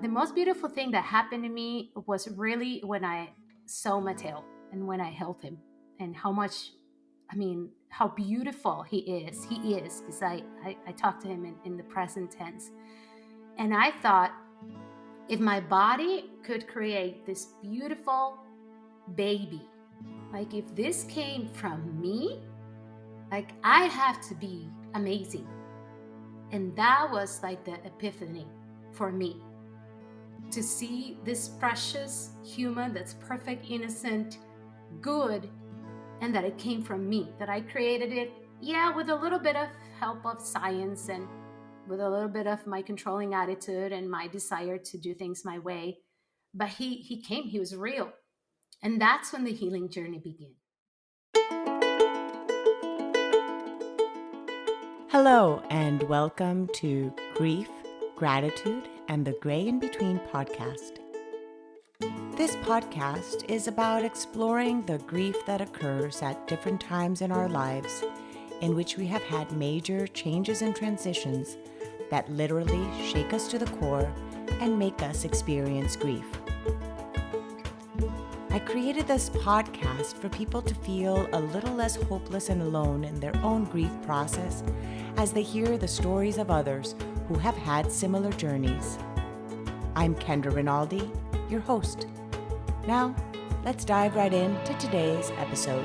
The most beautiful thing that happened to me was really when I saw Mateo and when I held him, and how much, how beautiful he is. He is, because I talked to him in the present tense. And I thought, if my body could create this beautiful baby, like if this came from me, like I have to be amazing. And that was like the epiphany for me, to see this precious human that's perfect, innocent, good, and that it came from me, that I created it, yeah, with a little bit of help of science and with a little bit of my controlling attitude and my desire to do things my way. But he came, he was real. And that's when the healing journey began. Hello, and welcome to Grief, Gratitude, and the Gray in Between podcast. This podcast is about exploring the grief that occurs at different times in our lives, in which we have had major changes and transitions that literally shake us to the core and make us experience grief. I created this podcast for people to feel a little less hopeless and alone in their own grief process as they hear the stories of others who have had similar journeys. I'm Kendra Rinaldi, your host. Now, let's dive right into today's episode.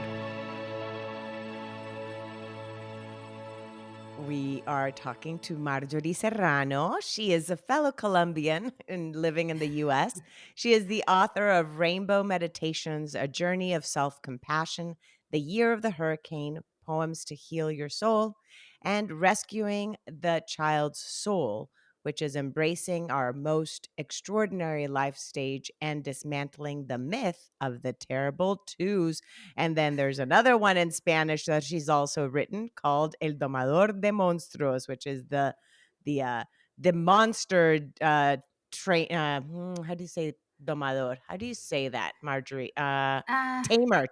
We are talking to Marjorie Serrano. She is a fellow Colombian and living in the U.S. She is the author of Rainbow Meditations, A Journey of Self-Compassion, The Year of the Hurricane, Poems to Heal Your Soul, and Rescuing the Child's Soul, which is embracing our most extraordinary life stage and dismantling the myth of the terrible twos. And then there's another one in Spanish that she's also written called El Domador de Monstruos, which is the monster train. How do you say domador? How do you say that, Marjorie? Uh, Tamer,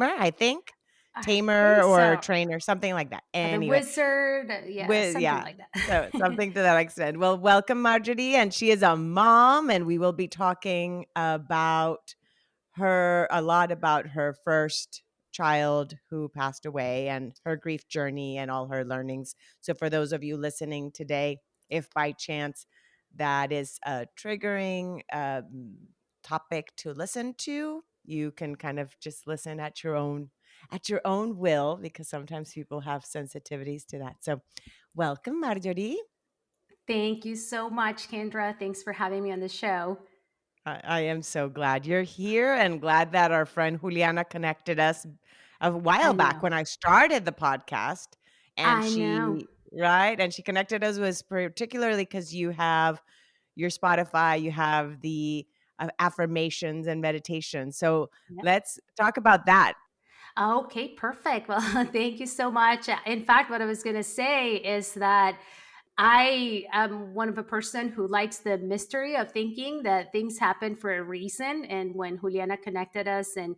I think. I Tamer think or so. trainer, something like that. The Anyway, wizard, yeah, something yeah, like so that. something to that extent. Well, welcome, Marjorie, and she is a mom, and we will be talking about a lot about her first child who passed away and her grief journey and all her learnings. So for those of you listening today, if by chance that is a triggering topic to listen to, you can kind of just listen at your own will, because sometimes people have sensitivities to that. So welcome, Marjorie. Thank you so much, Kendra. Thanks for having me on the show. I am so glad you're here, and glad that our friend Juliana connected us a while I back know. when I started the podcast. And I know. she connected us was particularly because you have your Spotify, you have the affirmations and meditation. So Yep. let's talk about that. Okay, perfect. Well, thank you so much. In fact, what I was going to say is that I am one of a person who likes the mystery of thinking that things happen for a reason. And when Juliana connected us and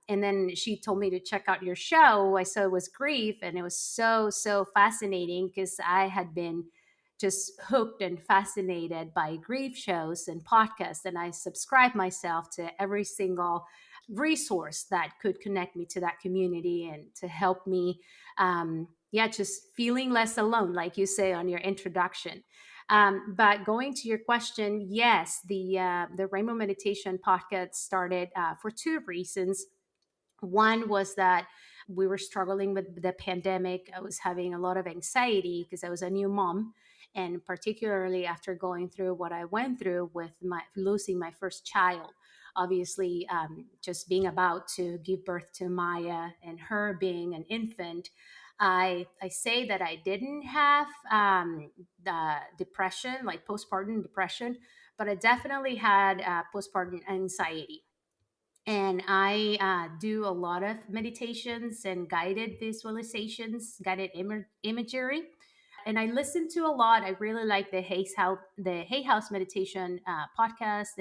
then she told me to check out your show, I saw it was grief, and it was so fascinating because I had been just hooked and fascinated by grief shows and podcasts, and I subscribed myself to every single resource that could connect me to that community and to help me just feeling less alone, like you say on your introduction. But going to your question, yes, the Rainbow Meditation podcast started for two reasons. One was that we were struggling with the pandemic. I was having a lot of anxiety because I was a new mom, and particularly after going through what I went through with my losing my first child. Obviously, just being about to give birth to Maya and her being an infant, I say that I didn't have the depression, like postpartum depression, but I definitely had postpartum anxiety. And I do a lot of meditations and guided visualizations, guided imagery, and I listen to a lot. I really like the Hay House meditation podcast,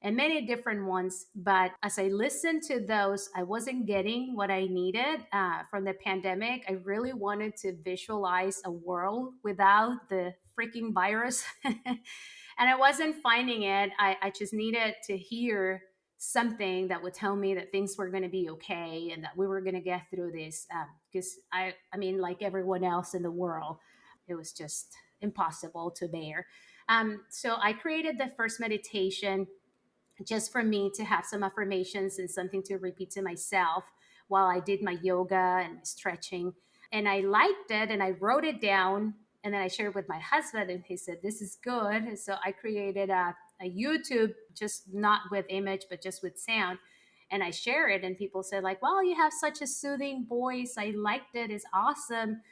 and many different ones. But as I listened to those, I wasn't getting what I needed from the pandemic. I really wanted to visualize a world without the freaking virus. and I wasn't finding it. I just needed to hear something that would tell me that things were going to be okay and that we were going to get through this. Because I mean, like everyone else in the world, it was just impossible to bear. So I created the first meditation just for me to have some affirmations and something to repeat to myself while I did my yoga and my stretching. And I liked it and I wrote it down, and then I shared it with my husband and he said, "This is good." And so I created a YouTube, just not with image, but just with sound. And I share it, and people said, like, "Well, you have such a soothing voice. I liked it. It's awesome.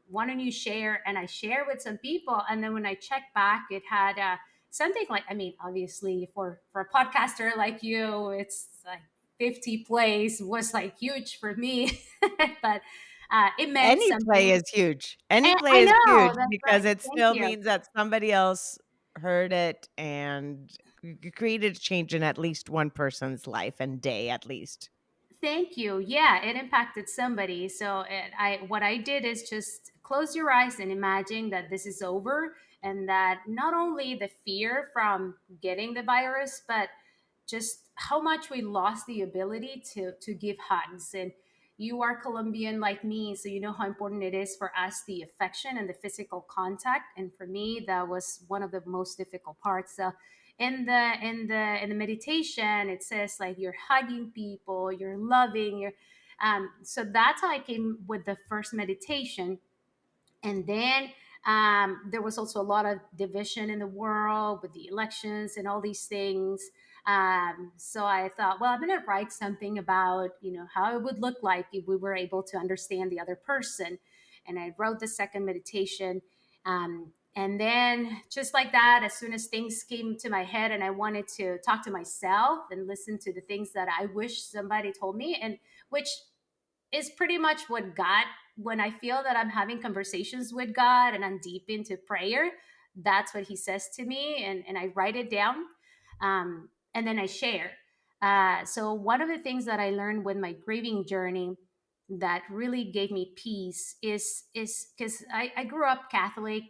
Why don't you share?" And I share with some people. And then when I checked back, it had something like, I mean, obviously for a podcaster like you, it's like 50 plays was like huge for me, but it meant Any play something. is huge. Any And play I is know huge that's because right. it Thank still you. means that somebody else heard it and created a change in at least one person's life and day at least. Thank you. Yeah, it impacted somebody. So what I did is just close your eyes and imagine that this is over, and that not only the fear from getting the virus, but just how much we lost the ability to give hugs. And you are Colombian like me, so you know how important it is for us, the affection and the physical contact. And for me, that was one of the most difficult parts. So in the meditation, it says like you're hugging people, you're loving, you're so that's how I came with the first meditation. And then there was also a lot of division in the world with the elections and all these things. So I thought, well, I'm going to write something about, how it would look like if we were able to understand the other person. And I wrote the second meditation. And then just like that, as soon as things came to my head and I wanted to talk to myself and listen to the things that I wish somebody told me, and which is pretty much what God, when I feel that I'm having conversations with God and I'm deep into prayer, that's what He says to me. And I write it down, and then I share. So, one of the things that I learned with my grieving journey that really gave me peace is because I grew up Catholic,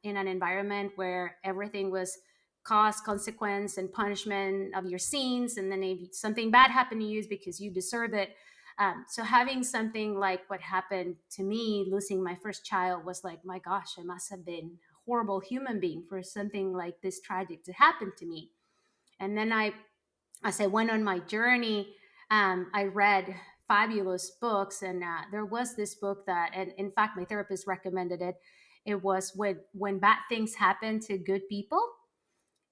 in an environment where everything was cause, consequence, and punishment of your sins. And then if something bad happened to you, is because you deserve it. So having something like what happened to me, losing my first child, was like, my gosh, I must have been a horrible human being for something like this tragic to happen to me. And then as I went on my journey, I read fabulous books, and there was this book that, and in fact, my therapist recommended it. It was when bad things happen to good people.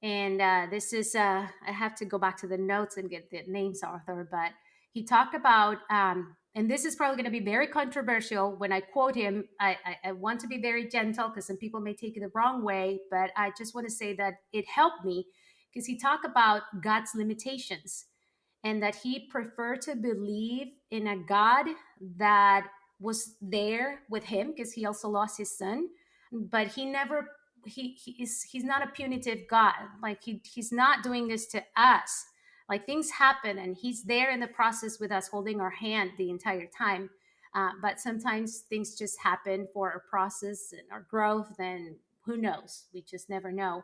And this is I have to go back to the notes and get the names, Arthur, but he talked about, and this is probably going to be very controversial when I quote him. I want to be very gentle because some people may take it the wrong way, but I just want to say that it helped me because he talked about God's limitations, and that he preferred to believe in a God that was there with him because he also lost his son, but he never he's not a punitive God. Like he's not doing this to us. Like things happen and he's there in the process with us, holding our hand the entire time. But sometimes things just happen for our process and our growth, and who knows, we just never know.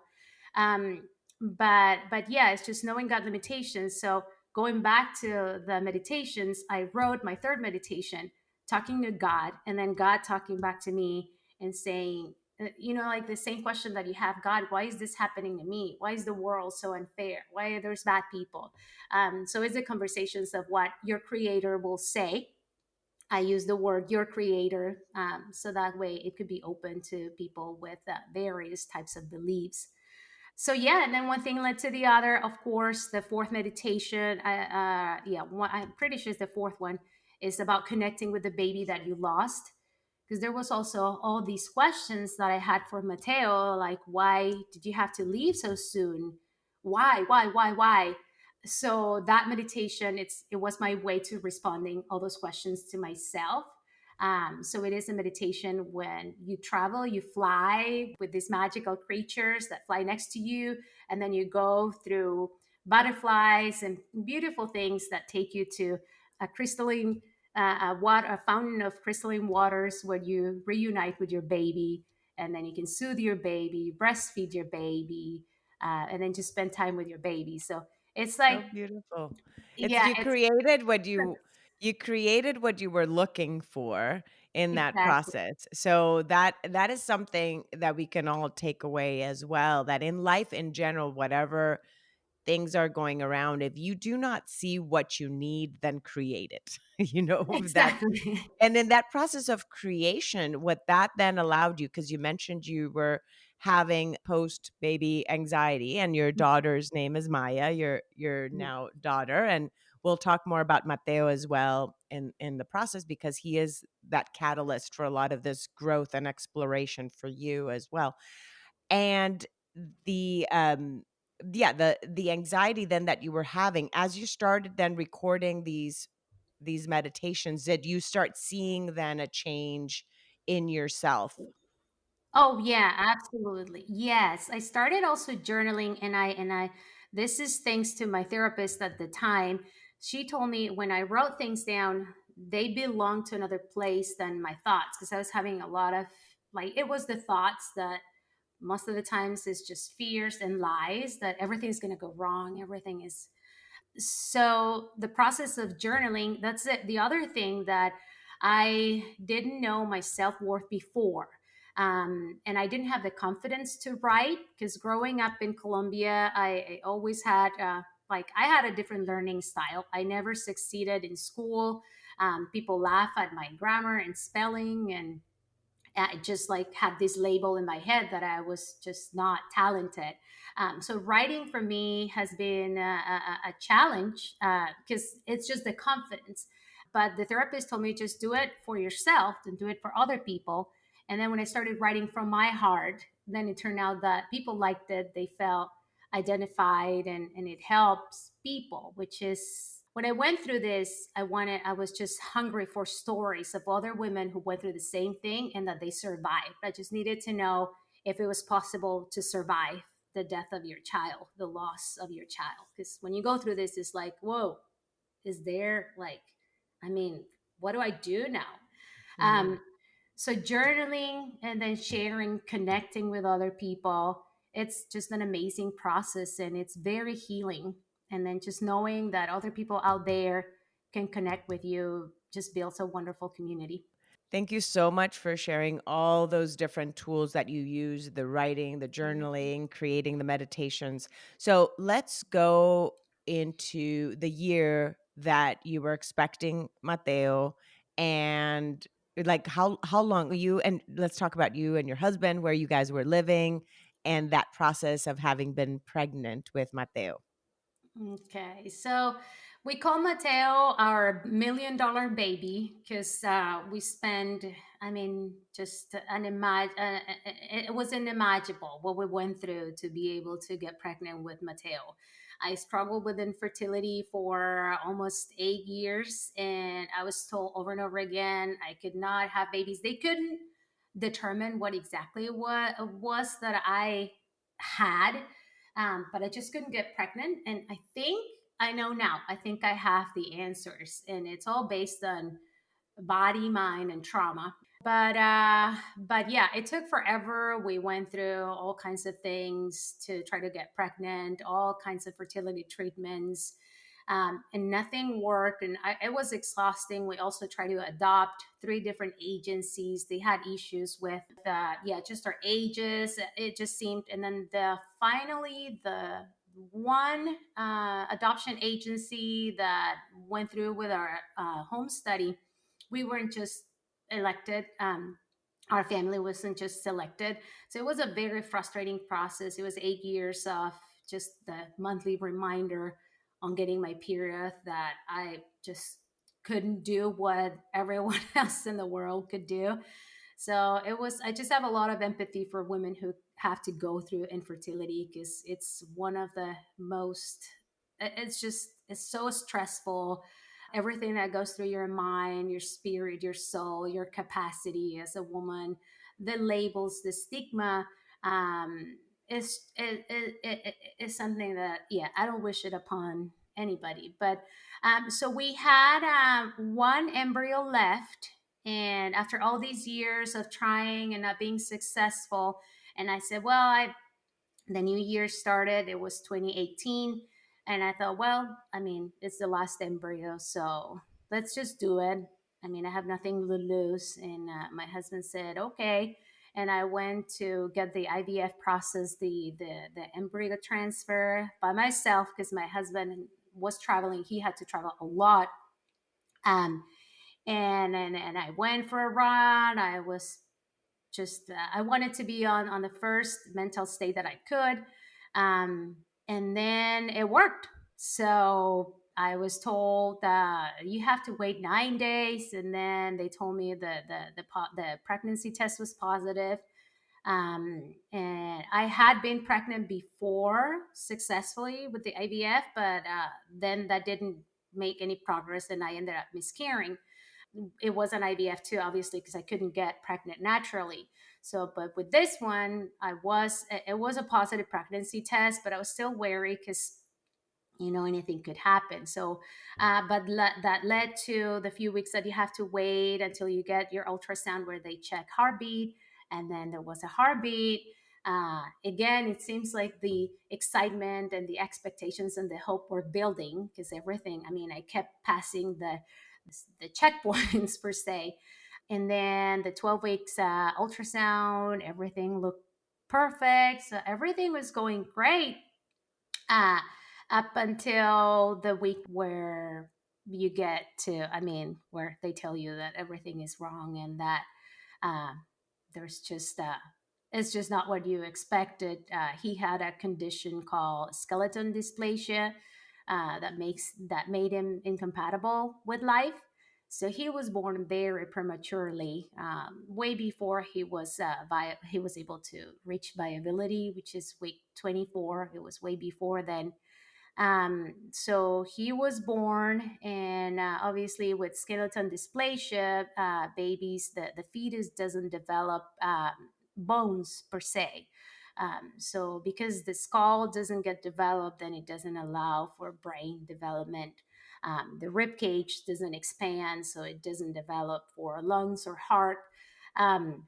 Um, but yeah, it's just knowing God limitations. So going back to the meditations, I wrote my third meditation talking to God, and then God talking back to me and saying, like the same question that you have: God, why is this happening to me? Why is the world so unfair? Why are there's bad people? So it's the conversations of what your creator will say. I use the word your creator, so that way it could be open to people with various types of beliefs. So yeah, and then one thing led to the other. Of course, the fourth meditation, I'm pretty sure it's the fourth one, is about connecting with the baby that you lost. Because there was also all these questions that I had for Mateo, like, why did you have to leave so soon? Why? So that meditation, it was my way to responding all those questions to myself. So it is a meditation when you travel, you fly with these magical creatures that fly next to you, and then you go through butterflies and beautiful things that take you to a crystalline a fountain of crystalline waters where you reunite with your baby. and then you can soothe your baby, breastfeed your baby, and then just spend time with your baby. So it's like, So beautiful. It's yeah, it's you created what you were looking for in that exactly. process. So that is something that we can all take away as well, that in life in general, whatever things are going around, if you do not see what you need, then create it. That Exactly. and in that process of creation, what that then allowed you, because you mentioned you were having post baby anxiety, and your daughter's name is Maya, your now daughter, and we'll talk more about Mateo as well in the process, because he is that catalyst for a lot of this growth and exploration for you as well. And the yeah, the anxiety then that you were having as you started then recording these meditations, did you start seeing then a change in yourself? Oh yeah, absolutely. Yes, I started also journaling, and I this is thanks to my therapist at the time. She told me when I wrote things down, they belong to another place than my thoughts, because I was having a lot of, like, it was the thoughts that most of the times is just fears and lies that everything's going to go wrong, everything is. So the process of journaling, that's it. The other thing that I didn't know my self-worth before, and I didn't have the confidence to write, because growing up in Colombia, I always had like, I had a different learning style. I never succeeded in school. People laugh at my grammar and spelling, and I just like had this label in my head that I was just not talented. So writing for me has been a challenge, because it's just the confidence. But the therapist told me, just do it for yourself and do it for other people. And then when I started writing from my heart, then it turned out that people liked it. They felt identified, and it helps people, which is, when I went through this, I was just hungry for stories of other women who went through the same thing and that they survived. I just needed to know if it was possible to survive the death of your child, the loss of your child. Because when you go through this, it's like, whoa, is there, like, I mean, what do I do now? Mhm. Um, so journaling and then sharing, connecting with other people, it's just an amazing process, and it's very healing. And then just knowing that other people out there can connect with you just builds a wonderful community. Thank you so much for sharing all those different tools that you use, the writing, the journaling, creating the meditations. So let's go into the year that you were expecting Mateo, and like how long you, and let's talk about you and your husband, where you guys were living, and that process of having been pregnant with Mateo. Okay, so we call Mateo our $1 million baby, because we spend, I mean, just it was unimaginable what we went through to be able to get pregnant with Mateo. I struggled with infertility for almost 8 years, and I was told over and over again I could not have babies. They couldn't determine what exactly what it was that I had, but I just couldn't get pregnant. And I think I know now. I think I have the answers, and it's all based on body, mind, and trauma. But yeah, it took forever. We went through all kinds of things to try to get pregnant, all kinds of fertility treatments, and nothing worked. And it was exhausting. We also tried to adopt 3 different agencies. They had issues with, yeah, just our ages. It just seemed, and then the one adoption agency that went through with our home study, we weren't just elected. Our family wasn't just selected. So it was a very frustrating process. It was 8 years of just the monthly reminder on getting my period that I just couldn't do what everyone else in the world could do. So it was, I just have a lot of empathy for women who have to go through infertility, because it's one of the most, it's just, it's so stressful. Everything that goes through your mind, your spirit, your soul, your capacity as a woman, the labels, the stigma, is something that, yeah, I don't wish it upon anybody. But so we had one embryo left, And after all these years of trying and not being successful, and I said, well, I the new year started. It was 2018. And I thought, well, I mean, it's the last embryo. So let's just do it. I mean, I have nothing to lose. And my husband said, okay. And I went to get the IVF process, the embryo transfer by myself because my husband was traveling. He had to travel a lot. Um, and I went for a run. I was just I wanted to be on the first mental state that I could, and then it worked. So I was told that you have to wait 9 days, and then they told me the pregnancy test was positive. And I had been pregnant before successfully with the IVF, but then that didn't make any progress, and I ended up miscarrying. It was an IVF too, obviously, because I couldn't get pregnant naturally. So, but with this one, it was a positive pregnancy test, but I was still wary because anything could happen. So that led to the few weeks that you have to wait until you get your ultrasound where they check heartbeat. And then there was a heartbeat. Again, it seems like the excitement and the expectations and the hope were building because everything, I mean, I kept passing the checkpoints per se. And then the 12 weeks ultrasound, everything looked perfect. So everything was going great, uh, up until the week where you get to, I mean, where they tell you that everything is wrong and that uh, there's just, it's just not what you expected. He had a condition called skeleton dysplasia that made him incompatible with life. So he was born very prematurely, way before he was able to reach viability, which is week 24. It was way before then. So he was born, and obviously with skeleton dysplasia, babies, the fetus doesn't develop bones per se. So because the skull doesn't get developed, then it doesn't allow for brain development. The rib cage doesn't expand, so it doesn't develop for lungs or heart. Um,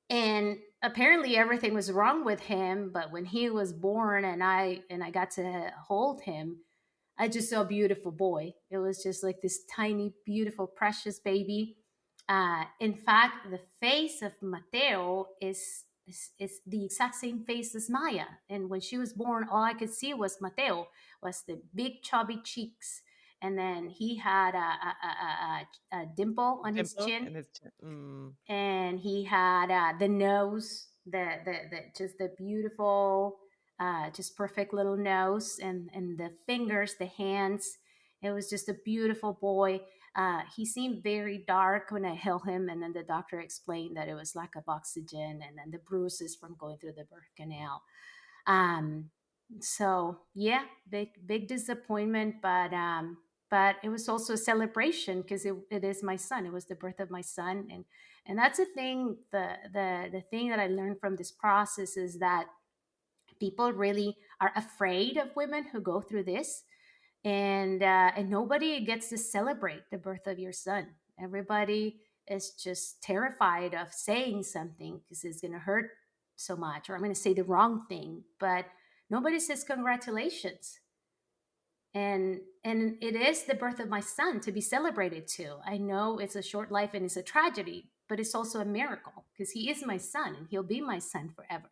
and apparently everything was wrong with him, but when he was born and I got to hold him, I just saw a beautiful boy. It was just like this tiny, beautiful, precious baby. In fact, the face of Mateo is the exact same face as Maya. And when she was born, all I could see was Mateo, was the big chubby cheeks, and then he had a dimple on his Dimple chin, in his chin. and he had the nose, the just the beautiful, just perfect little nose, and the fingers, the hands. It was just a beautiful boy. He seemed very dark when I held him, and then the doctor explained that it was lack of oxygen, and then the bruises from going through the birth canal. Um, so yeah, big disappointment, but it was also a celebration because it is my son. It was the birth of my son, and that's the thing. The thing that I learned from this process is that people really are afraid of women who go through this, and nobody gets to celebrate the birth of your son. Everybody is just terrified of saying something because it's going to hurt so much, or I'm going to say the wrong thing. But nobody says congratulations, and it is the birth of my son to be celebrated too. I know it's a short life and it's a tragedy, but it's also a miracle because he is my son and he'll be my son forever.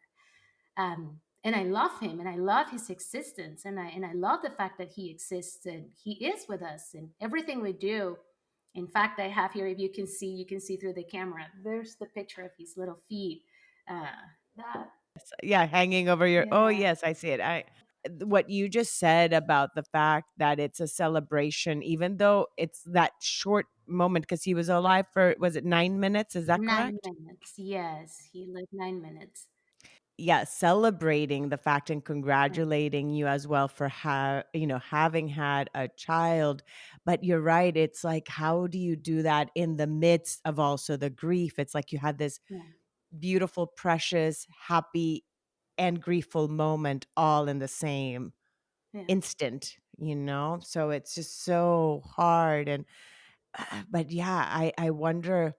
And I love him, and I love his existence, and I love the fact that he exists and he is with us in everything we do. In fact, I have here, if you can see through the camera. There's the picture of his little feet. Uh, that Yeah, hanging over your oh, yeah, yes, I see it. What you just said about the fact that it's a celebration, even though it's that short moment, because he was alive for, was it 9 minutes? Is that correct? 9 minutes. Yes, he lived 9 minutes. Yeah, celebrating the fact and Yeah, congratulating you as well for having had a child. But you're right, it's like, how do you do that in the midst of also the grief? It's like you had this yeah, beautiful, precious, happy, and griefful moment all in the same yeah. instant, so it's just so hard. And but yeah, I wonder,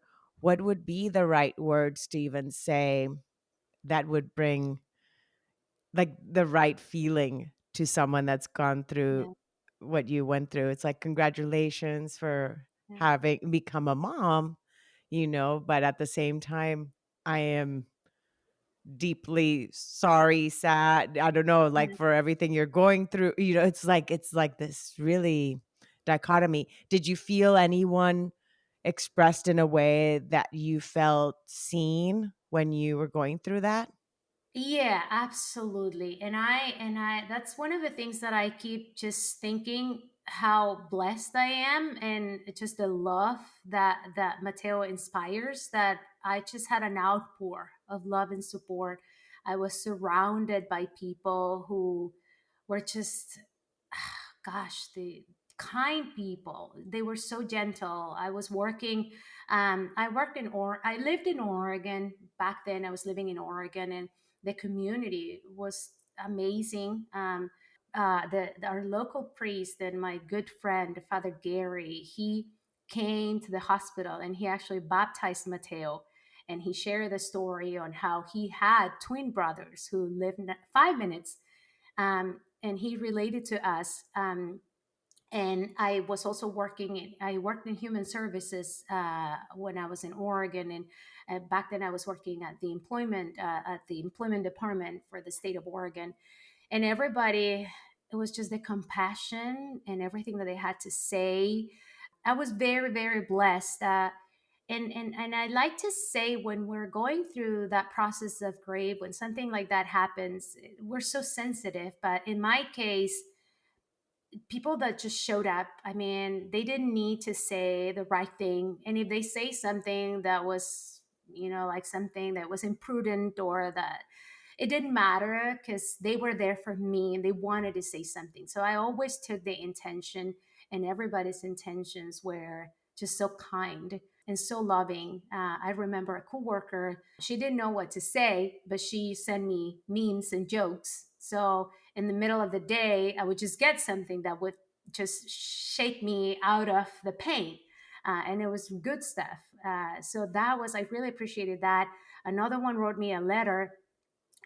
what would be the right words to even say that would bring like the right feeling to someone that's gone through Yeah, what you went through? It's like, congratulations for yeah. having become a mom, but at the same time, I am deeply sorry, sad, I don't know, like, Yeah. for everything you're going through, it's like this really dichotomy. Did you feel anyone expressed in a way that you felt seen when you were going through that? Yeah, absolutely. And I that's one of the things that I keep just thinking how blessed I am, and it's just the love that Mateo inspires, that I just had an outpour of love and support. I was surrounded by people who were just gosh, the kind people. They were so gentle. I was working I lived in Oregon back then. I was living in Oregon, and the community was amazing. Our local priest and my good friend, Father Gary, he came to the hospital and he actually baptized Mateo. And he shared the story on how he had twin brothers who lived 5 minutes. And he related to us. And I was also I worked in human services when I was in Oregon. And back then I was working at the employment department for the state of Oregon. And everybody, it was just the compassion and everything that they had to say. I was very, very blessed. And I like to say, when we're going through that process of grief, when something like that happens, we're so sensitive. But in my case, people that just showed up, I mean, they didn't need to say the right thing. And if they say something that was, like something that was imprudent, or that, it didn't matter, because they were there for me and they wanted to say something. So I always took the intention, and everybody's intentions were just so kind and so loving. I remember a coworker, she didn't know what to say, but she sent me memes and jokes. So in the middle of the day, I would just get something that would just shake me out of the pain. And it was good stuff. So I really appreciated that. Another one wrote me a letter,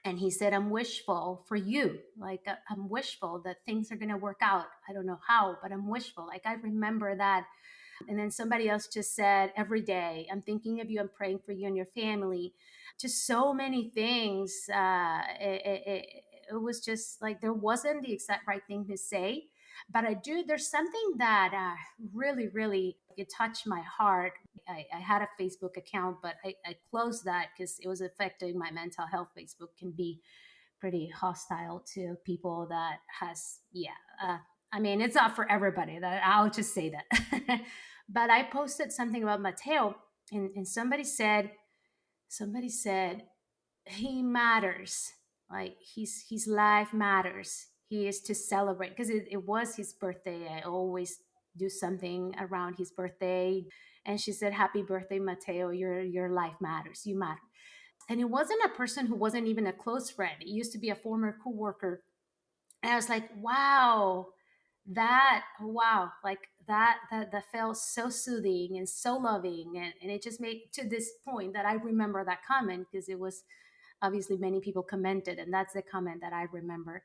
and he said, I'm wishful for you. Like, I'm wishful that things are going to work out. I don't know how, but I'm wishful. Like, I remember that. And then somebody else just said, every day, I'm thinking of you, I'm praying for you and your family. Just so many things. It was just like, there wasn't the exact right thing to say. But there's something that really, really, it touched my heart. I had a Facebook account, but I closed that because it was affecting my mental health. Facebook can be pretty hostile to people that has, yeah. I mean, it's not for everybody. That I'll just say that. But I posted something about Mateo, and somebody said he matters. Like, his life matters. He is to celebrate, because it was his birthday. I always do something around his birthday. And she said, happy birthday, Mateo. Your life matters. You matter. And it wasn't a person who wasn't even a close friend. It used to be a former coworker. And I was like, wow, like that felt so soothing and so loving. And it just made, to this point, that I remember that comment, because it was obviously many people commented, and that's the comment that I remember.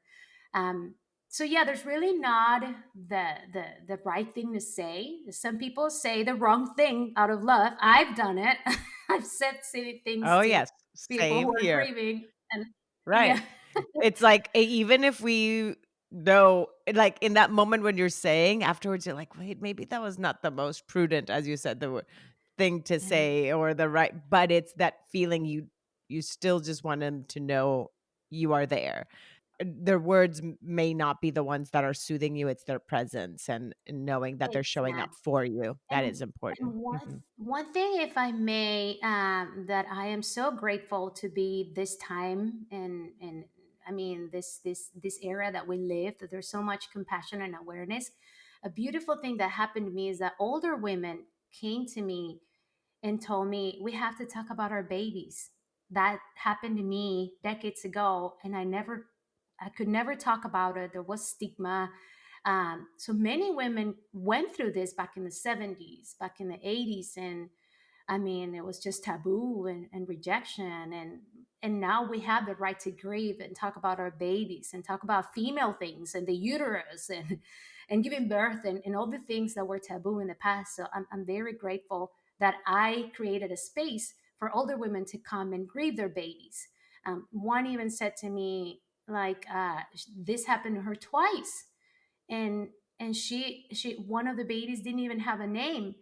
um, so yeah, there's really not the right thing to say. Some people say the wrong thing out of love. I've done it. I've said silly things Oh, to yes. people Same who are here. grieving. And Right. yeah. It's like, even if we know, like, in that moment when you're saying afterwards, you're like, "Wait, maybe that was not the most prudent," as you said, thing to Yeah. say, or the right, but it's that feeling, you still just want them to know you are there. Their words may not be the ones that are soothing you, it's their presence, and knowing that they're showing up Exactly. for you. That And is important. and one Mhm. one thing, if I may, that I am so grateful to be this time, and I mean, this era that we live, that there's so much compassion and awareness. A beautiful thing that happened to me is that older women came to me and told me, we have to talk about our babies. That happened to me decades ago, and I could never talk about it. There was stigma. So many women went through this back in the 70s, back in the 80s. And I mean, it was just taboo and rejection. And now we have the right to grieve and talk about our babies and talk about female things and the uterus and giving birth and all the things that were taboo in the past. So I'm very grateful that I created a space for older women to come and grieve their babies. One even said to me, like, this happened to her twice, and she one of the babies didn't even have a name,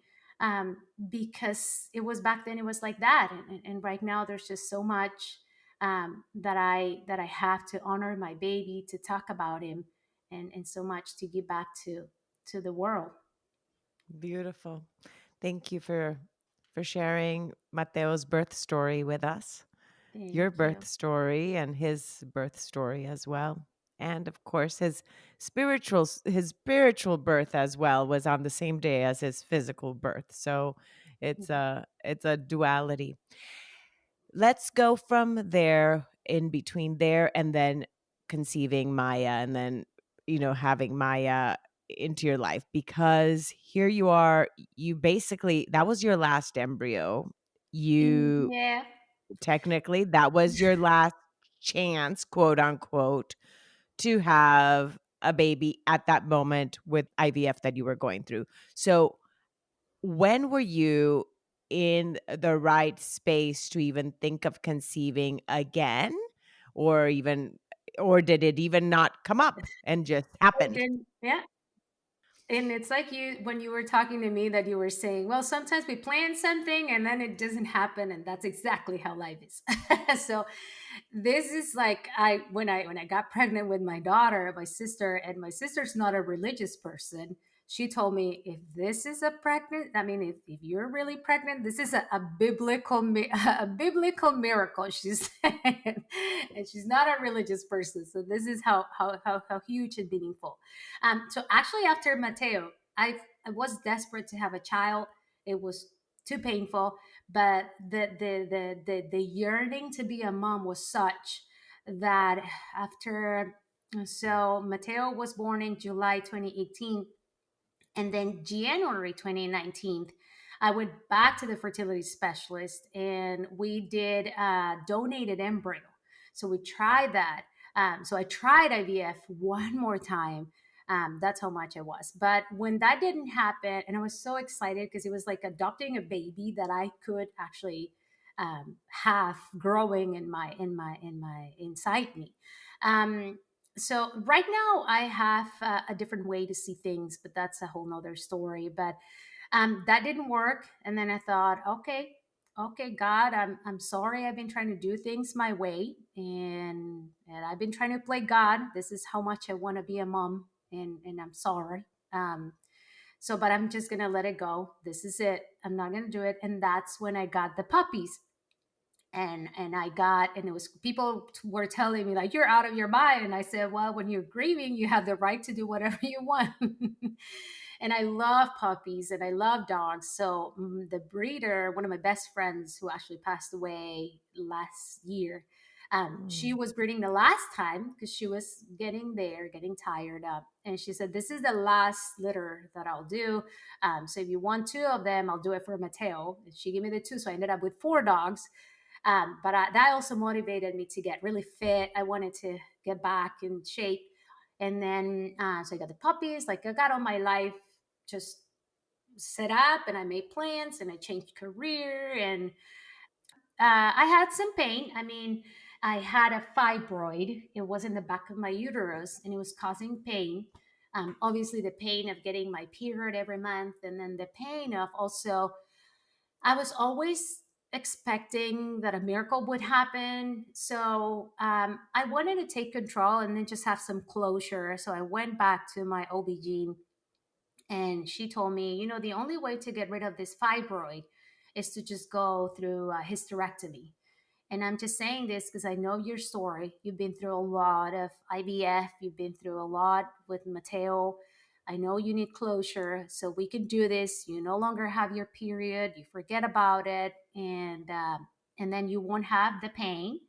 because it was back then, it was like that. And right now there's just so much, that I have to honor my baby, to talk about him, and so much to give back to the world. Beautiful. Thank you for sharing Mateo's birth story with us. Your Thank birth you. story and his birth story as well. And of course his spiritual birth as well was on the same day as his physical birth. So it's a duality. Let's go from there, in between there and then conceiving Maya, and then having Maya into your life, because here you are, you basically, that was your last embryo. You Yeah. technically, that was your last chance, quote unquote, to have a baby at that moment with IVF that you were going through. So when were you in the right space to even think of conceiving again? Or even, or did it even not come up and just happen? Then, yeah. And it's like you, when you were talking to me, that you were saying, well, sometimes we plan something and then it doesn't happen, and that's exactly how life is. So this is like, when I got pregnant with my daughter, my sister, and my sister's not a religious person. She told me, if this is a pregnant, I mean, if you're really pregnant, this is a biblical a biblical miracle, she said. And she's not a religious person, so this is how huge and meaningful. So actually, after Mateo, I was desperate to have a child. It was too painful, but the yearning to be a mom was such that after, so Mateo was born in July 2018, and then January 2019, I went back to the fertility specialist and we did a donated embryo. So we tried that. So I tried IVF one more time. That's how much it was. But when that didn't happen, and I was so excited because it was like adopting a baby that I could actually, have growing in my inside me. Um, so right now I have, a different way to see things, but that's a whole nother story. But that didn't work, and then I thought, okay, God, I'm sorry, I've been trying to do things my way, and I've been trying to play God. This is how much I want to be a mom, and I'm sorry. So but I'm just gonna let it go. This is it, I'm not gonna do it. And that's when I got the puppies. And I got, and it was, people were telling me like, you're out of your mind. And I said, well, when you're grieving, you have the right to do whatever you want. And I love puppies and I love dogs. So the breeder, one of my best friends who actually passed away last year, she Mm. was breeding the last time because she was getting tired up, and she said, this is the last litter that I'll do. So if you want two of them, I'll do it for Mateo. And she gave me the two, so I ended up with four dogs. That also motivated me to get really fit. I wanted to get back in shape. And then, so I got the puppies, like I got all my life just set up, and I made plans and I changed career. And I had some pain. I mean, I had a fibroid. It was in the back of my uterus and it was causing pain. Obviously, the pain of getting my period every month, and then the pain of also, I was always expecting that a miracle would happen. So I wanted to take control and then just have some closure. So I went back to my OB-GYN, and she told me, the only way to get rid of this fibroid is to just go through a hysterectomy. And I'm just saying this because I know your story. You've been through a lot of IVF, you've been through a lot with Mateo. I know you need closure, so we can do this. You no longer have your period, you forget about it, and then you won't have the pain,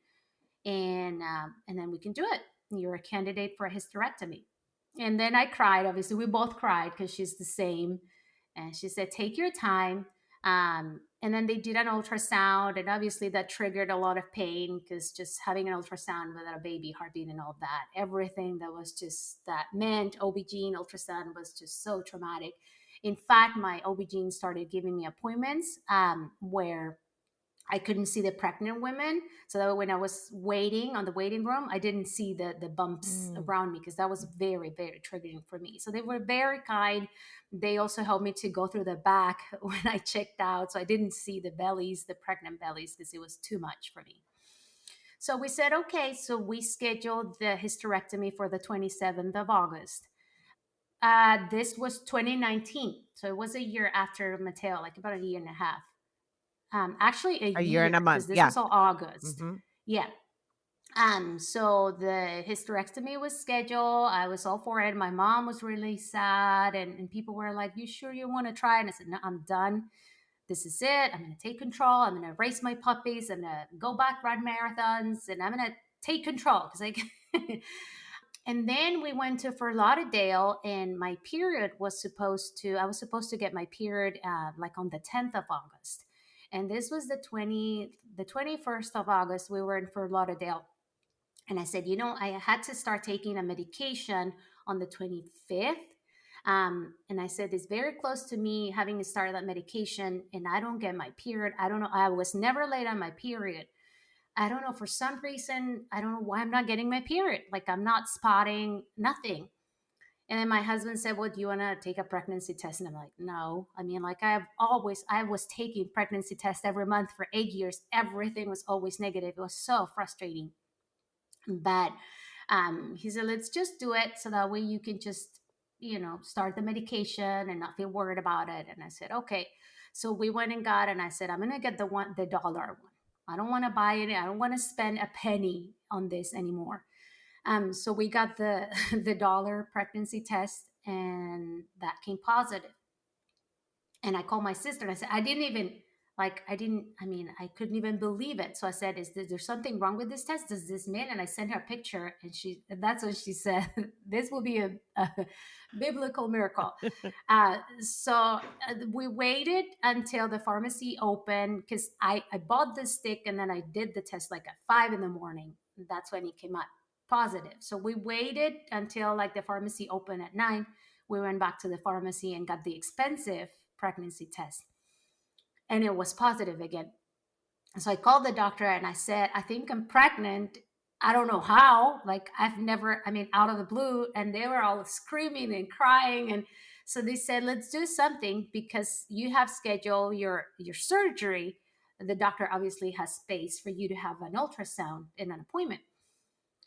and then we can do it. You're a candidate for a hysterectomy. And then I cried. Obviously, we both cried because she's the same. And she said, take your time. And then they did an ultrasound, and obviously that triggered a lot of pain, because just having an ultrasound without a baby heartbeat and all that, everything that was just that meant OB-GYN ultrasound was just so traumatic. In fact, my OB-GYN started giving me appointments where I couldn't see the pregnant women. So that when I was waiting on the waiting room, I didn't see the bumps Mm. around me, because that was very, very triggering for me. So they were very kind. They also helped me to go through the back when I checked out. So I didn't see the bellies, the pregnant bellies, because it was too much for me. So we said, okay, so we scheduled the hysterectomy for the 27th of August. This was 2019. So it was a year after Mateo, like about a year and a half. Actually, a A year and a year, because month. this Yeah. was all August. Hmm. Yeah. So the hysterectomy was scheduled. I was all for it. My mom was really sad, and people were like, "You sure you want to try?" And I said, "No, I'm done. This is it. I'm going to take control. I'm going to raise my puppies. I'm going to go back, run marathons, and I'm going to take control." Because I And then we went to Fort Lauderdale, and my period was I was supposed to get my period like on the 10th of August. And this was the 21st of August. We were in Fort Lauderdale. And I said, I had to start taking a medication on the 25th. And I said, it's very close to me having to start that medication, and I don't get my period. I don't know. I was never late on my period. I don't know, for some reason, I don't know why I'm not getting my period. Like, I'm not spotting nothing. And then my husband said, "Well, do you want to take a pregnancy test?" And I'm like, "No." I mean, like, I was taking pregnancy tests every month for 8 years. Everything was always negative. It was so frustrating. But he said, "Let's just do it, so that way you can just, start the medication and not feel worried about it." And I said, "Okay." So we went and got, and I said, "I'm going to get the dollar one. I don't want to buy it. I don't want to spend a penny on this anymore." So we got the the dollar pregnancy test, and that came positive. And I called my sister, and I said, I couldn't even believe it. So I said, "Is there something wrong with this test? Does this mean?" And I sent her a picture, and that's what she said. "This will be a biblical miracle." So we waited until the pharmacy opened, because I bought the stick, and then I did the test like at 5 in the morning. That's when it came out positive. So we waited until like the pharmacy opened at 9. We went back to the pharmacy and got the expensive pregnancy test, and it was positive again. So I called the doctor, and I said, "I think I'm pregnant. I don't know how. Like, I've never, out of the blue." And they were all screaming and crying. And so they said, "Let's do something, because you have scheduled your surgery. The doctor obviously has space for you to have an ultrasound and an appointment."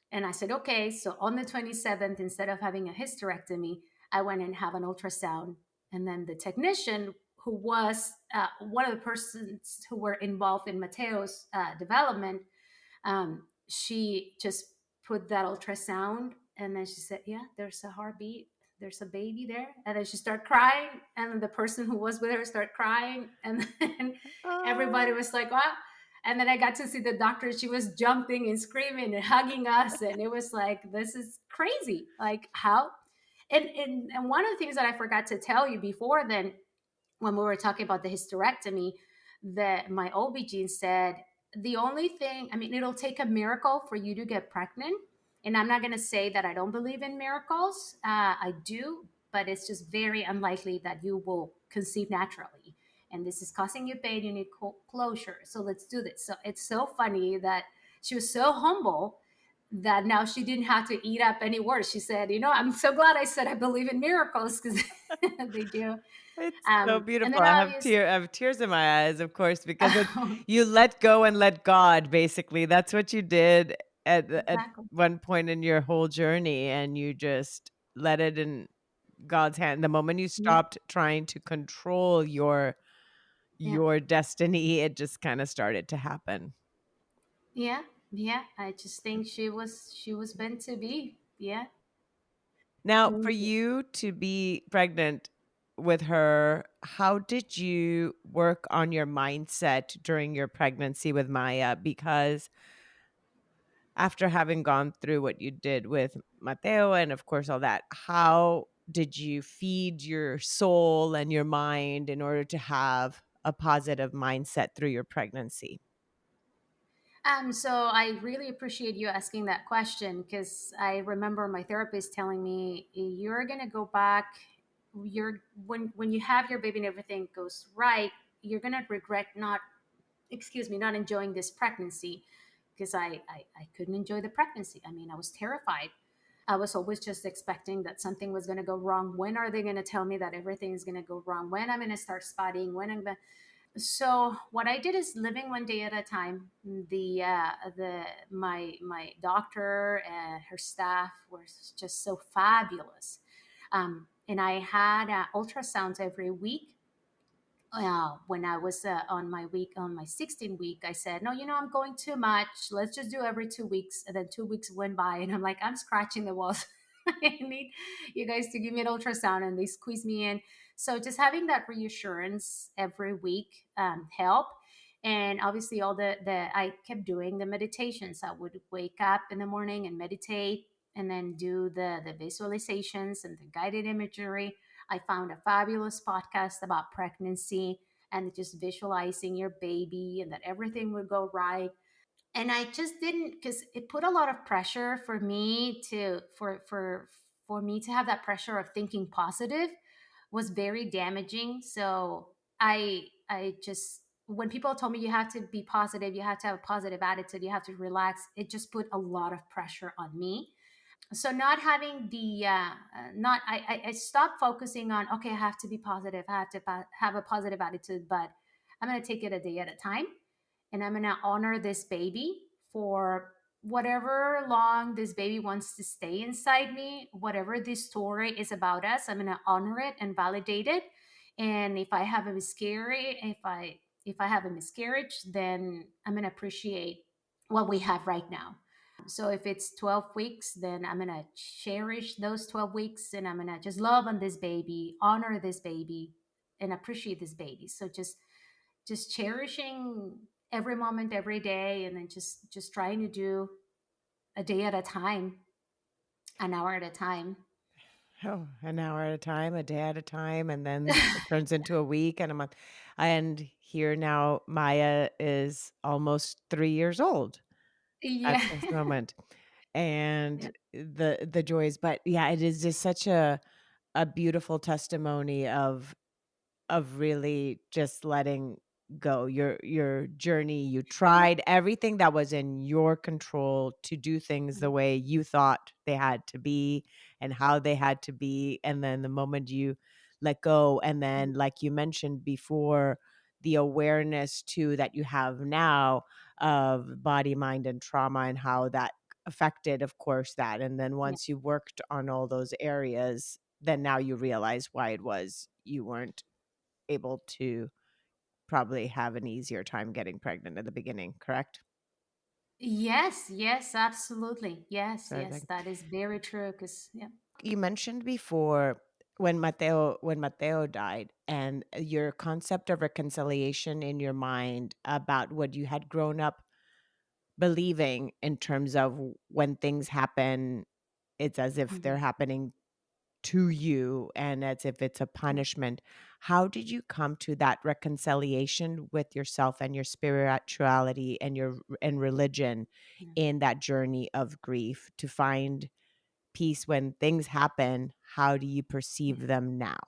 And I said, "Okay." So on the 27th, instead of having a hysterectomy, I went and have an ultrasound. And then the technician, who was one of the persons who were involved in Mateo's development, she just put that ultrasound, and then she said, "Yeah, there's a heartbeat. There's a baby there." And then she started crying, and then the person who was with her started crying, and then everybody Oh. was like, "Wow." And then I got to see the doctor. She was jumping and screaming and hugging us, and it was like, this is crazy. Like, how? And one of the things that I forgot to tell you before then, when we were talking about the hysterectomy, that my OB-GYN said, the only thing, it'll take a miracle for you to get pregnant. And I'm not going to say that I don't believe in miracles. I do, but it's just very unlikely that you will conceive naturally. And this is causing you pain. You need closure. So let's do this. So it's so funny that she was so humble that now she didn't have to eat up any words. She said, "I'm so glad I said I believe in miracles," because they do. It's so And beautiful. then obviously, I have tears in my eyes, of course, because you let go and let God, basically. That's what you did at exactly. one point in your whole journey, and you just let it in God's hand. The moment you Yeah, stopped trying to control yeah, your destiny, it just kind of started to happen. yeah, yeah. I just think she was meant to be. Yeah. Now, for Thank you. you to be pregnant with her, how did you work on your mindset during your pregnancy with Maya? Because after having gone through what you did with Mateo and, of course, all that, how did you feed your soul and your mind in order to have a positive mindset through your pregnancy? So I really appreciate you asking that question because I remember my therapist telling me you're gonna go back. You're when you have your baby and everything goes right, you're gonna regret not, excuse me, not enjoying this pregnancy because I couldn't enjoy the pregnancy. I mean, I was terrified. I was always just expecting that something was going to go wrong. When are they going to tell me that everything is going to go wrong? When I'm going to start spotting? When I'm going so what I did is living one day at a time. The my doctor and her staff were just so fabulous, and I had ultrasounds every week. When I was on my 16th week, I said, no, I'm going too much. Let's just do every 2 weeks. And then 2 weeks went by, and I'm like, I'm scratching the walls. I need you guys to give me an ultrasound, and they squeeze me in. So just having that reassurance every week help. And obviously, all the I kept doing the meditations. I would wake up in the morning and meditate, and then do the visualizations and the guided imagery. I found a fabulous podcast about pregnancy and just visualizing your baby and that everything would go right. And I just didn't, because it put a lot of pressure for me to for me to have that pressure of thinking positive was very damaging. So I just, when people told me you have to be positive, you have to have a positive attitude, you have to relax, it just put a lot of pressure on me. So not having the not I stopped focusing on, okay, I have to be positive, I have to have a positive attitude, but I'm going to take it a day at a time, and I'm going to honor this baby for whatever long this baby wants to stay inside me. Whatever this story is about us, I'm going to honor it and validate it. And if I have a miscarriage, if I have a miscarriage, then I'm going to appreciate what we have right now. So if it's 12 weeks, then I'm going to cherish those 12 weeks, and I'm going to just love on this baby, honor this baby, and appreciate this baby. So just cherishing every moment, every day, and then just trying to do a day at a time, an hour at a time. Oh, an hour at a time, a day at a time, and then it turns into a week and a month. And here now, Maya is almost 3 years old at Yeah. this moment, Yeah. and the joys. But yeah, it is just such a beautiful testimony of really just letting go your journey. You tried everything that was in your control to do things the way you thought they had to be and how they had to be, and then the moment you let go, and then like you mentioned before, the awareness too that you have now of body, mind, and trauma, and how that affected, of course, that. And then Yeah. once you worked on all those areas, then now you realize why it was you weren't able to probably have an easier time getting pregnant at the beginning, correct? Yes, yes, absolutely. Yes, yes, Perfect. that is very true. Because yeah. You mentioned before when Mateo died, and your concept of reconciliation in your mind about what you had grown up believing in terms of when things happen, it's as if they're Mhm. happening to you and as if it's a punishment. How did you come to that reconciliation with yourself and your spirituality and your and religion Yeah. in that journey of grief to find peace when things happen? How do you Yeah. perceive them now?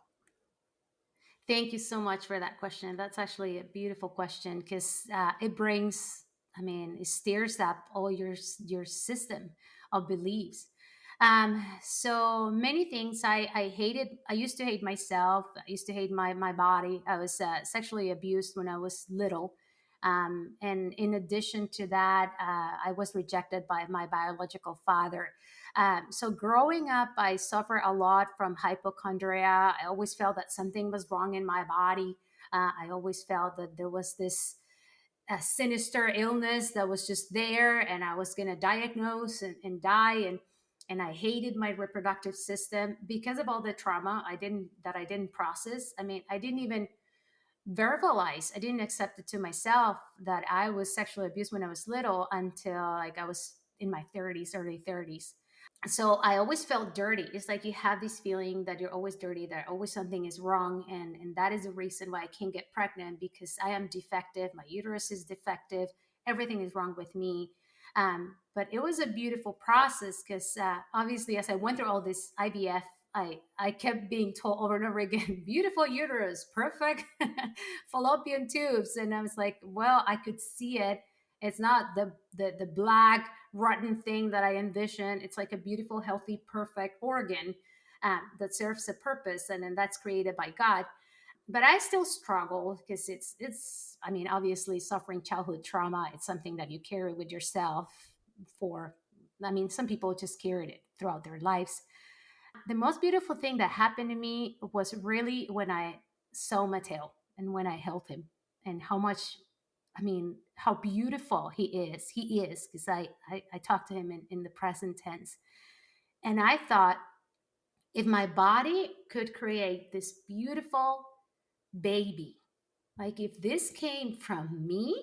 Thank you so much for that question. That's actually a beautiful question because it brings, I mean, it stirs up all your system of beliefs. So many things I hated. I used to hate myself. I used to hate my body. I was sexually abused when I was little. And in addition to that, I was rejected by my biological father. So growing up, I suffered a lot from hypochondria. I always felt that something was wrong in my body. I always felt that there was this sinister illness that was just there, and I was going to diagnose and die. And I hated my reproductive system because of all the trauma I didn't process. I mean, I didn't even verbalize. I didn't accept it to myself that I was sexually abused when I was little until like I was in my 30s, early 30s. So I always felt dirty. It's like you have this feeling that you're always dirty, that always something is wrong, and that is the reason why I can't get pregnant, because I am defective. My uterus is defective. Everything is wrong with me. But it was a beautiful process, because obviously, as I went through all this IVF, I kept being told over and over again, beautiful uterus, perfect fallopian tubes. And I was like, well, I could see it. It's not the black rotten thing that I envision. It's like a beautiful, healthy, perfect organ that serves a purpose, and then that's created by God. But I still struggle, because it's. I mean, obviously, suffering childhood trauma. It's something that you carry with yourself for. I mean, some people just carried it throughout their lives. The most beautiful thing that happened to me was really when I saw Mateo and when I held him, and how much, I mean, how beautiful he is. He is, because I talked to him in the present tense. And I thought, if my body could create this beautiful baby, like if this came from me,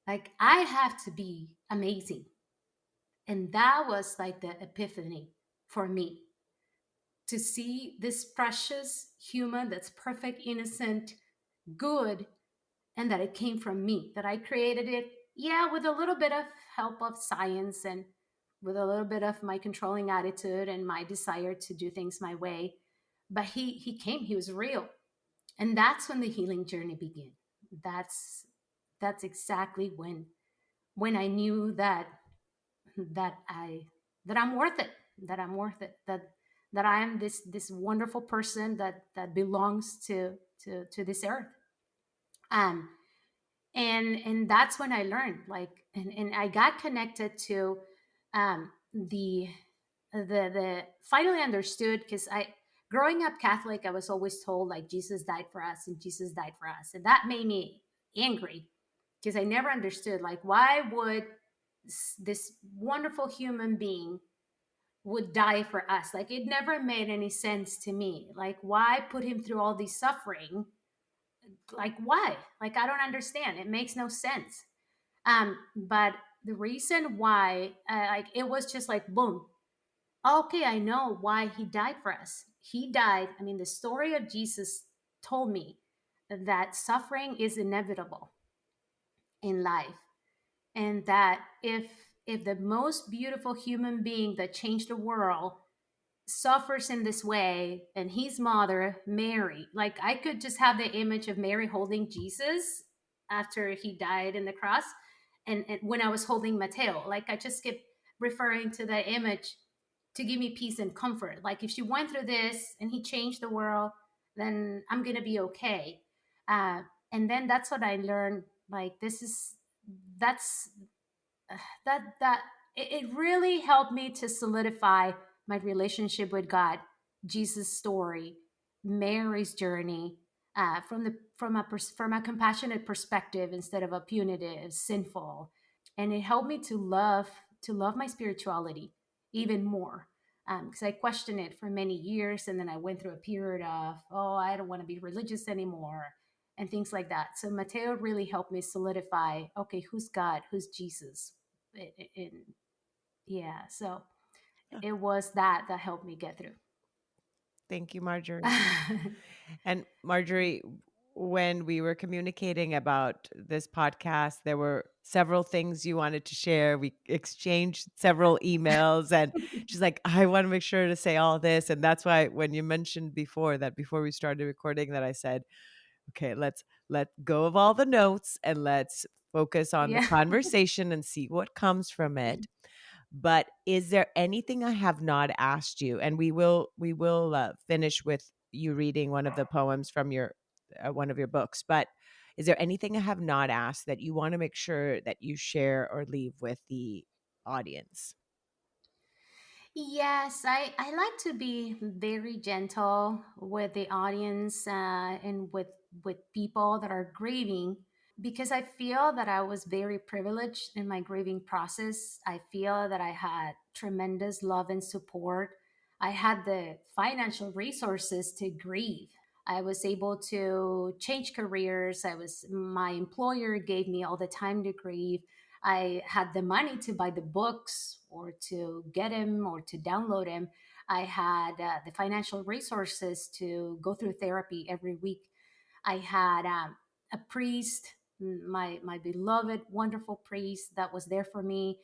like I have to be amazing. And that was like the epiphany for me, to see this precious human that's perfect, innocent, good, and that it came from me, that I created it, yeah, with a little bit of help of science, and with a little bit of my controlling attitude and my desire to do things my way. But he came, he was real. And that's when the healing journey began. That's that's exactly when I knew that I that I'm worth it, that I'm worth it, that I am this wonderful person that belongs to this earth. Um, and that's when I learned, like, and I got connected to the finally understood, because I, growing up Catholic, I was always told like Jesus died for us and Jesus died for us, and that made me angry, because I never understood, like, why would this wonderful human being would die for us? Like, it never made any sense to me. Like, why put him through all this suffering? Like, why? Like, I don't understand. It makes no sense. But the reason why, like, it was just like boom. Okay, I know why he died for us. He died. I mean, the story of Jesus told me that suffering is inevitable in life, and that if the most beautiful human being that changed the world suffers in this way, and his mother Mary, like, I could just have the image of Mary holding Jesus after he died in the cross, and when I was holding Mateo, like, I just kept referring to that image to give me peace and comfort. Like, if she went through this and he changed the world, then I'm gonna be okay. And then that's what I learned. Like, this is that's that it really helped me to solidify my relationship with God, Jesus' story, Mary's journey, from a compassionate perspective instead of a punitive, sinful, and it helped me to love my spirituality even more, because I questioned it for many years, and then I went through a period of, oh, I don't want to be religious anymore, and things like that. So Mateo really helped me solidify, okay, who's God, who's Jesus, and yeah, so Yeah. it was that helped me get through. Thank you, Marjorie. And Marjorie, when we were communicating about this podcast, there were several things you wanted to share. We exchanged several emails, and she's like, I want to make sure to say all this. And that's why when you mentioned before that, before we started recording, that I said, okay, let's let go of all the notes and let's focus on the Yeah. conversation and see what comes from it. But is there anything I have not asked you? And we will finish with you reading one of the poems from your one of your books. But is there anything I have not asked that you want to make sure that you share or leave with the audience? Yes, I like to be very gentle with the audience, and with people that are grieving, because I feel that I was very privileged in my grieving process. I feel that I had tremendous love and support. I had the financial resources to grieve. I was able to change careers. My employer gave me all the time to grieve. I had the money to buy the books or to get him or to download him. I had the financial resources to go through therapy every week. I had a priest, my beloved, wonderful priest that was there for me.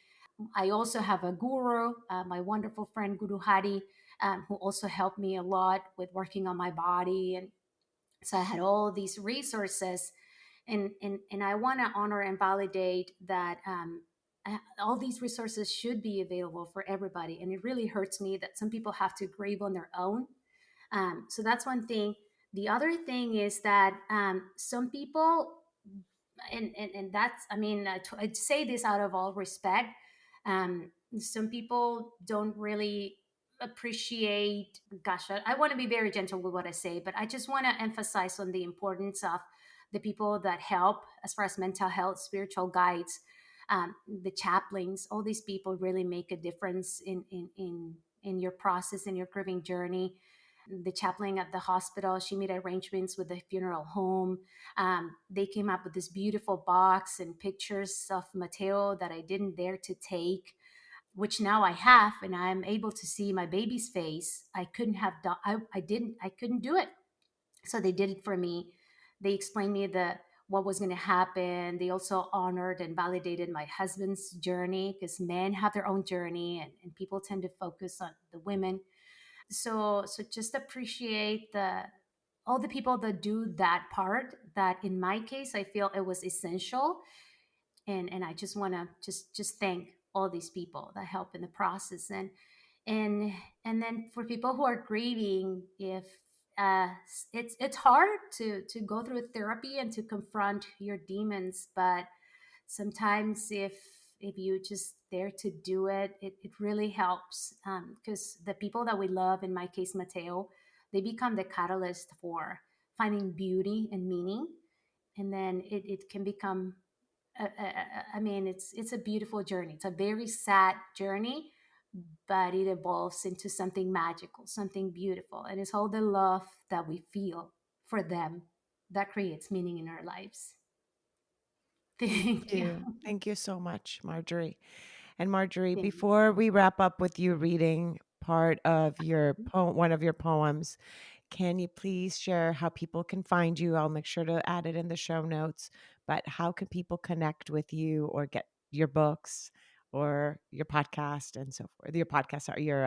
I also have a guru, my wonderful friend Guru Hari, who also helped me a lot with working on my body. And so I had all these resources, and I want to honor and validate that all these resources should be available for everybody. And it really hurts me that some people have to grieve on their own. So that's one thing. The other thing is that some people, and that's, I mean, I say this out of all respect. Some people don't really appreciate, gosh, I want to be very gentle with what I say, but I just want to emphasize on the importance of the people that help as far as mental health, spiritual guides, the chaplains. All these people really make a difference in your process, in your grieving journey. The chaplain at the hospital, she made arrangements with the funeral home. They came up with this beautiful box and pictures of Mateo that I didn't dare to take, which now I have, and I'm able to see my baby's face. I couldn't have done, I couldn't do it. So they did it for me. They explained me what was going to happen. They also honored and validated my husband's journey, because men have their own journey, and people tend to focus on the women. So just appreciate the all the people that do that part, that in my case I feel it was essential. And I just want to just thank all these people that help in the process. And and then for people who are grieving, if it's hard to go through therapy and to confront your demons, but sometimes if you just dare to do it, it really helps, because the people that we love, in my case Mateo, they become the catalyst for finding beauty and meaning. And then it can become I mean, it's a beautiful journey. It's a very sad journey, but it evolves into something magical, something beautiful, and it's all the love that we feel for them that creates meaning in our lives. Thank Thank you. you. Thank you so much, Marjorie. And Marjorie, Thank before we wrap up with you reading part of your you. one of your poems, can you please share how people can find you? I'll make sure to add it in the show notes. But how can people connect with you or get your books or your podcast and so forth? Your podcast or your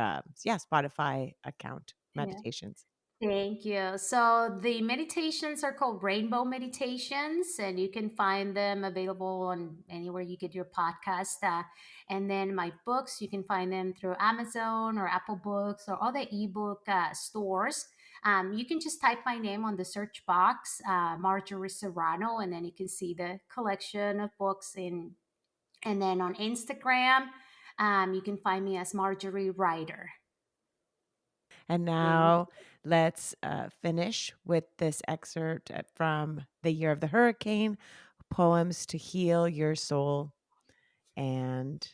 Spotify account Yeah. meditations. Thank you. So the meditations are called Rainbow Meditations, and you can find them available on anywhere you get your podcast. And then my books, you can find them through Amazon or Apple Books or other ebook stores. You can just type my name on the search box, Marjorie Serrano, and then you can see the collection of books. And then on Instagram, you can find me as Marjorie Writer. And Thank now let's finish with this excerpt from The Year of the Hurricane, Poems to Heal Your Soul. And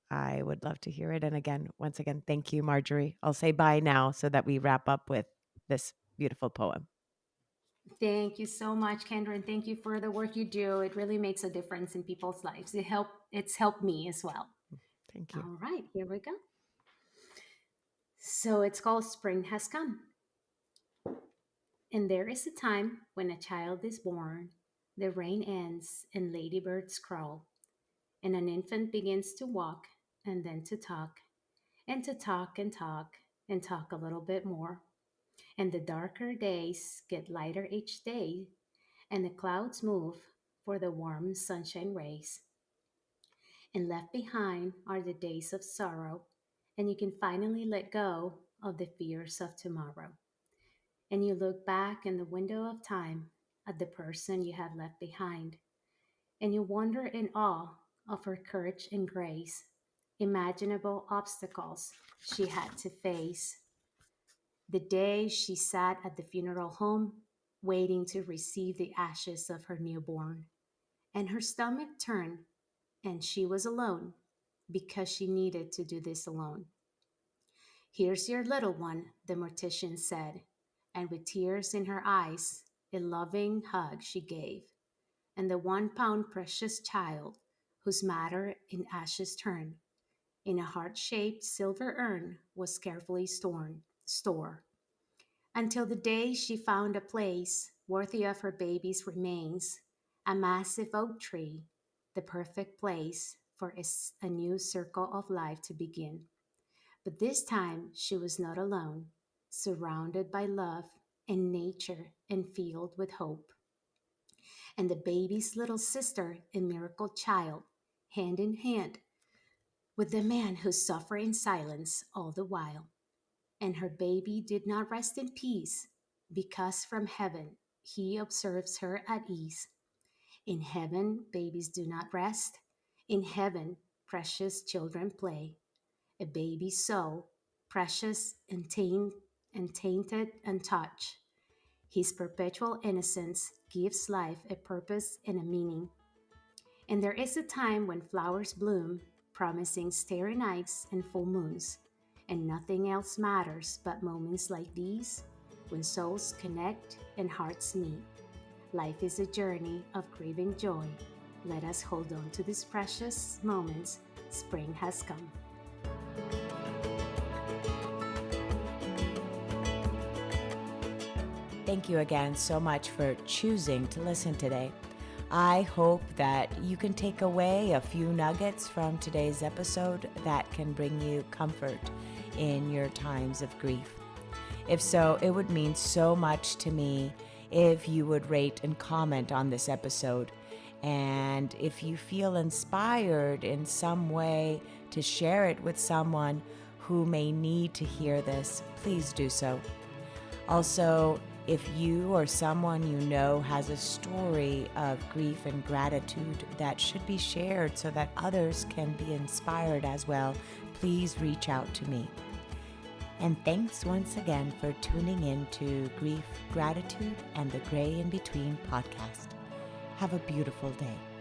I would love to hear it. And again, once again, thank you, Marjorie. I'll say bye now so that we wrap up with this beautiful poem. Thank you so much, Kendra, and thank you for the work you do. It really makes a difference in people's lives. It's helped me as well. Thank you. All right, here we go. So it's called Spring Has Come. And there is a time when a child is born, the rain ends and ladybirds crawl, and an infant begins to walk and then to talk and to talk and talk and talk a little bit more. And the darker days get lighter each day, and the clouds move for the warm sunshine rays. And left behind are the days of sorrow, and you can finally let go of the fears of tomorrow. And you look back in the window of time at the person you have left behind, and you wonder in awe of her courage and grace, imaginable obstacles she had to face. The day she sat at the funeral home, waiting to receive the ashes of her newborn, and her stomach turned, and she was alone because she needed to do this alone. Here's your little one, the mortician said, and with tears in her eyes, a loving hug she gave. And the 1 pound precious child, whose matter in ashes turned, in a heart-shaped silver urn was carefully stored until the day she found a place worthy of her baby's remains, a massive oak tree, the perfect place for a new circle of life to begin. But this time she was not alone, surrounded by love and nature and filled with hope. And the baby's little sister, a miracle child, hand in hand with the man who suffered in silence all the while. And her baby did not rest in peace, because from heaven he observes her at ease. In heaven, babies do not rest. In heaven, precious children play. A baby's soul, precious and tainted and touched. His perpetual innocence gives life a purpose and a meaning. And there is a time when flowers bloom, promising starry nights and full moons, and nothing else matters but moments like these, when souls connect and hearts meet. Life is a journey of grieving joy. Let us hold on to these precious moments. Spring has come. Thank you again so much for choosing to listen today. I hope that you can take away a few nuggets from today's episode that can bring you comfort in your times of grief. If so, it would mean so much to me if you would rate and comment on this episode. And if you feel inspired in some way to share it with someone who may need to hear this, please do so. Also, if you or someone you know has a story of grief and gratitude that should be shared so that others can be inspired as well, please reach out to me. And thanks once again for tuning in to Grief, Gratitude, and the Gray in Between podcast. Have a beautiful day.